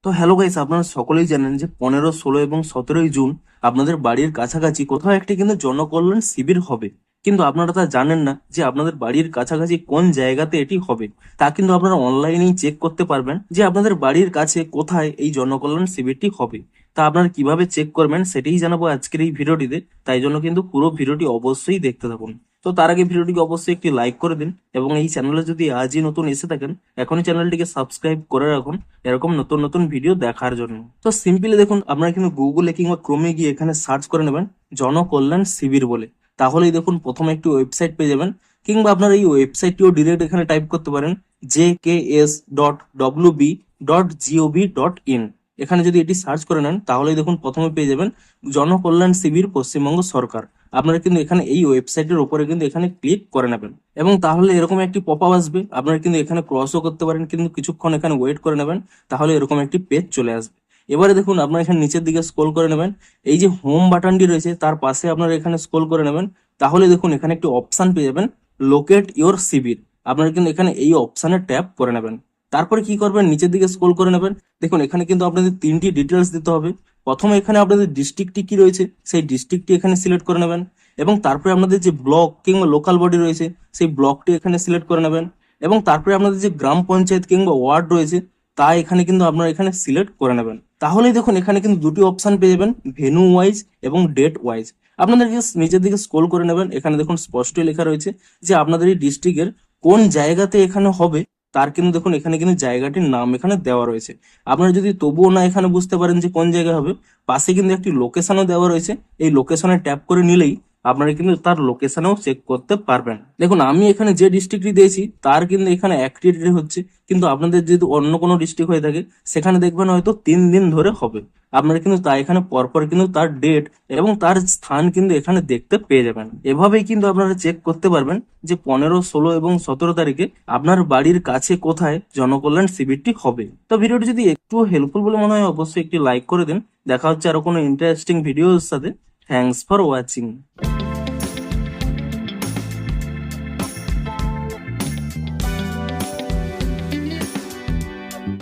তো hello guys, আপনারা সকলেই জানেন যে 15, 16 এবং 17ই জুন আপনাদের বাড়ির কাছাকাছি কোথাও একটি কিন্তু জনকল্যাণ শিবির হবে। কিন্তু আপনারা তা জানেন না যে আপনাদের বাড়ির কাছাকাছি কোন জায়গাতে এটি হবে। তা কিন্তু আপনারা অনলাইনেই চেক করতে পারবেন যে আপনাদের বাড়ির কাছে কোথায় এই জনকল্যাণ শিবিরটি হবে। তা আপনারা কিভাবে চেক করবেন সেটাই জানাবো আজকের এই ভিডিওটিতে। তাই জন্য কিন্তু পুরো ভিডিওটি অবশ্যই দেখতে থাকুন। তো তার আগে ভিডিওটিকে অবশ্যই একটি লাইক করে দিন এবং এই চ্যানেলে যদি আজই নতুন এসে থাকেন এখনই চ্যানেলটিকে সাবস্ক্রাইব করে রাখুন এরকম নতুন নতুন ভিডিও দেখার জন্য। তো সিম্পলি দেখুন, আপনারা কিন্তু গুগলে কিংবা ক্রোমে গিয়ে এখানে সার্চ করে নেবেন জনকল্যাণ শিবির বলে। তাহলেই দেখুন প্রথমে একটি ওয়েবসাইট পেয়ে যাবেন, কিংবা আপনারা এই ওয়েবসাইটটিও ডিরেক্ট এখানে টাইপ করতে পারেন jks.wb.gov.in। এখানে যদি এটি সার্চ করে নেন তাহলেই দেখুন প্রথমে পেয়ে যাবেন জনকল্যাণ শিবির পশ্চিমবঙ্গ সরকার। আপনারা কিন্তু এখানে এই ওয়েবসাইটের উপরে কিন্তু এখানে ক্লিক করে নেবেন এবং তাহলে এরকম একটি পপ আপ আসবে। আপনারা কিন্তু এখানে ক্রসও করতে পারেন, কিন্তু কিছুক্ষণ এখানে ওয়েট করে নেবেন, তাহলে এরকম একটি পেজ চলে আসবে। এবারে দেখুন আপনারা এখানে নিচের দিকে স্ক্রল করে নেবেন, এই যে হোম বাটনটি রয়েছে তার পাশে আপনারা এখানে স্ক্রল করে নেবেন। তাহলে দেখুন এখানে একটি অপশন পেয়ে যাবেন লোকেট ইওর শিবির। আপনারা কিন্তু এখানে এই অপশনে ট্যাপ করে নেবেন। তারপরে কি করবেন, নিচের দিকে স্ক্রল করে নেবেন। দেখুন এখানে কিন্তু আপনাদের তিনটি ডিটেলস দিতে হবে। প্রথমে এখানে আপনাদের ডিস্ট্রিক্টটি কি রয়েছে সেই ডিস্ট্রিক্টটি এখানে সিলেক্ট করে নেবেন এবং তারপরে আপনাদের যে ব্লক কিংবা লোকাল বডি রয়েছে সেই ব্লকটি এখানে সিলেক্ট করে নেবেন এবং তারপরে আপনাদের যে গ্রাম পঞ্চায়েত কিংবা ওয়ার্ড রয়েছে তা এখানে কিন্তু আপনারা এখানে সিলেক্ট করে নেবেন। তাহলেই দেখুন এখানে কিন্তু দুটি অপশন পেয়ে যাবেন, ভেনু ওয়াইজ এবং ডেট ওয়াইজ। আপনাদের নিচের দিকে স্ক্রল করে নেবেন, এখানে দেখুন স্পষ্টই লেখা রয়েছে যে আপনাদের এই ডিস্ট্রিক্টের কোন জায়গাতে এখানে হবে। তার কিন্তু দেখুন এখানে কিন্তু জায়গাটির নাম এখানে দেওয়া রয়েছে। আপনারা যদি তবুও না এখানে বুঝতে পারেন যে কোন জায়গায় হবে, পাশে কিন্তু একটি লোকেশনও দেওয়া রয়েছে। এই লোকেশনে ট্যাপ করে নিলেই আপনারা কিন্তু তার লোকেশনেও চেক করতে পারবেন। দেখুন আমি এখানে যে ডিস্ট্রিক্টটি দিয়েছি তার কিন্তু এখানে অ্যাক্টিভিটি হচ্ছে, কিন্তু আপনাদের যদি অন্য কোনো ডিস্ট্রিক্ট হয়ে থাকে সেখানে দেখবেন হয়তো 3 দিন ধরে হবে। আপনারা কিন্তু তা এখানে পরপর কিন্তু তার ডেট এবং তার স্থান কিন্তু এখানে দেখতে পেয়ে যাবেন। এভাবেই কিন্তু আপনারা চেক করতে পারবেন যে 15, 16 এবং 17 তারিখে আপনার বাড়ির কাছে কোথায় জনকল্যাণ শিবিরটি হবে। তো ভিডিওটি যদি একটু হেল্পফুল বলে মনে হয় অবশ্যই একটি লাইক করে দিন। দেখা হচ্ছে আরো কোনো ইন্টারেস্টিং ভিডিওর সাথে। Thanks for watching.